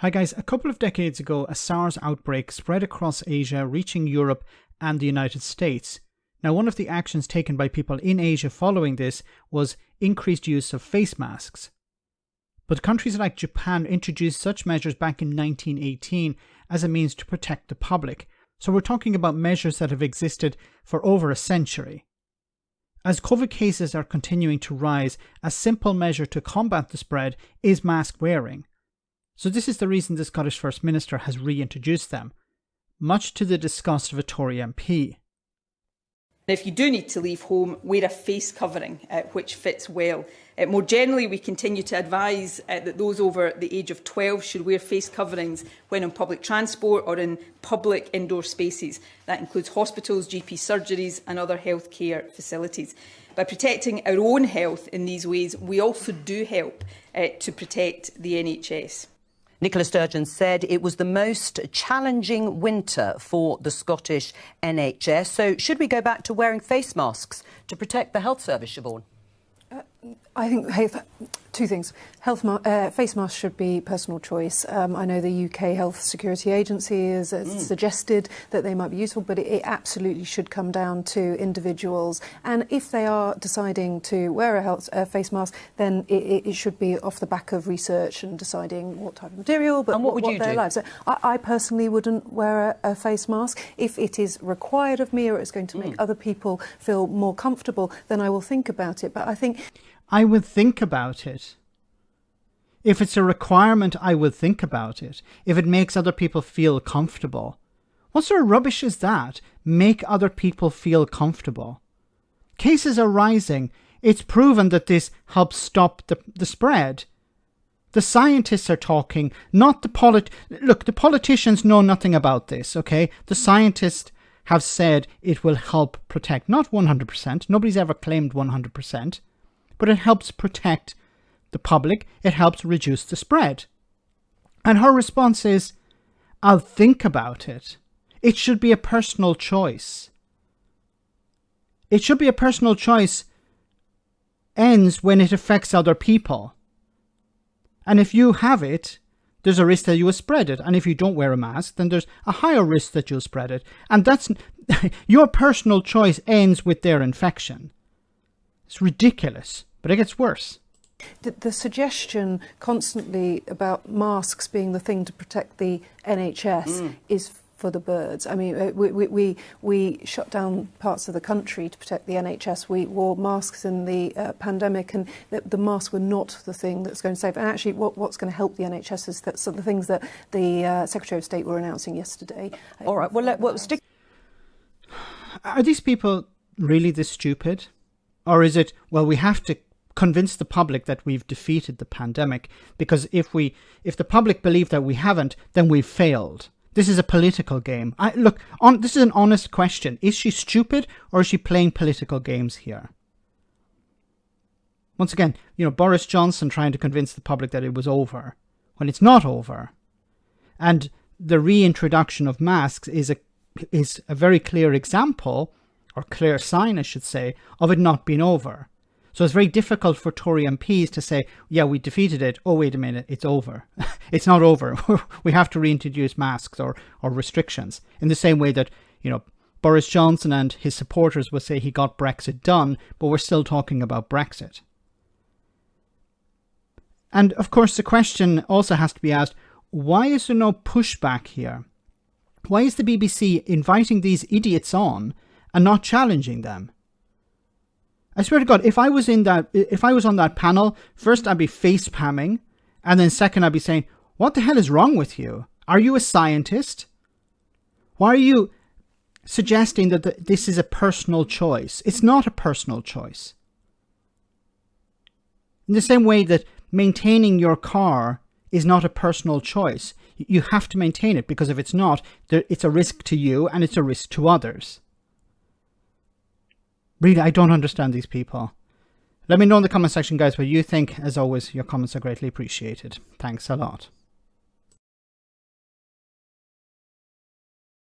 Hi guys, a couple of decades ago, a SARS outbreak spread across Asia, reaching Europe and the United States. Now, one of the actions taken by people in Asia following this was increased use of face masks. But countries like Japan introduced such measures back in 1918 as a means to protect the public. So we're talking about measures that have existed for over a century. As COVID cases are continuing to rise, a simple measure to combat the spread is mask wearing. So this is the reason the Scottish First Minister has reintroduced them, much to the disgust of a Tory MP. If you do need to leave home, wear a face covering which fits well. More generally, we continue to advise that those over the age of 12 should wear face coverings when on public transport or in public indoor spaces. That includes hospitals, GP surgeries and other healthcare facilities. By protecting our own health in these ways, we also do help to protect the NHS. Nicola Sturgeon said it was the most challenging winter for the Scottish NHS. So should we go back to wearing face masks to protect the health service, Siobhan? I think two things. Face masks should be personal choice. I know the UK Health Security Agency has suggested that they might be useful, but it absolutely should come down to individuals. And if they are deciding to wear a face mask, then it should be off the back of research and deciding what type of material, but and what would you do? Lives. So I personally wouldn't wear a face mask. If it is required of me or it's going to make other people feel more comfortable, then I will think about it. But I think I would think about it. If it's a requirement, I would think about it. If it makes other people feel comfortable. What sort of rubbish is that? Make other people feel comfortable. Cases are rising. It's proven that this helps stop the spread. The scientists are talking, not the Look, the politicians know nothing about this, okay? The scientists have said it will help protect. Not 100%. Nobody's ever claimed 100%. But it helps protect the public. It helps reduce the spread. And her response is, I'll think about it. It should be a personal choice. It should be a personal choice ends when it affects other people. And if you have it, there's a risk that you will spread it. And if you don't wear a mask, then there's a higher risk that you'll spread it. And that's your personal choice ends with their infection. It's ridiculous. But it gets worse. The suggestion constantly about masks being the thing to protect the NHS is for the birds. I mean, we shut down parts of the country to protect the NHS. We wore masks in the pandemic, and the masks were not the thing that's going to save. And actually, what's going to help the NHS is that some of the things that the Secretary of State were announcing yesterday. All right. Well, stick. Are these people really this stupid? Or is it, well, we have to convince the public that we've defeated the pandemic, because if the public believe that we haven't, then we've failed. This is a political game. This is an honest question. Is she stupid or is she playing political games here? Once again, Boris Johnson trying to convince the public that it was over when it's not over. And the reintroduction of masks is a very clear example, or clear sign, I should say, of it not being over. So it's very difficult for Tory MPs to say, yeah, we defeated it. Oh, wait a minute, it's over. It's not over. We have to reintroduce masks or restrictions. In the same way that, Boris Johnson and his supporters will say he got Brexit done, but we're still talking about Brexit. And of course, the question also has to be asked, why is there no pushback here? Why is the BBC inviting these idiots on and not challenging them? I swear to God, if I was on that panel, first I'd be face palming, and then second I'd be saying, what the hell is wrong with you? Are you a scientist? Why are you suggesting that this is a personal choice? It's not a personal choice. In the same way that maintaining your car is not a personal choice. You have to maintain it, because if it's not, it's a risk to you and it's a risk to others. Really, I don't understand these people. Let me know in the comment section, guys, what you think. As always, your comments are greatly appreciated. Thanks a lot.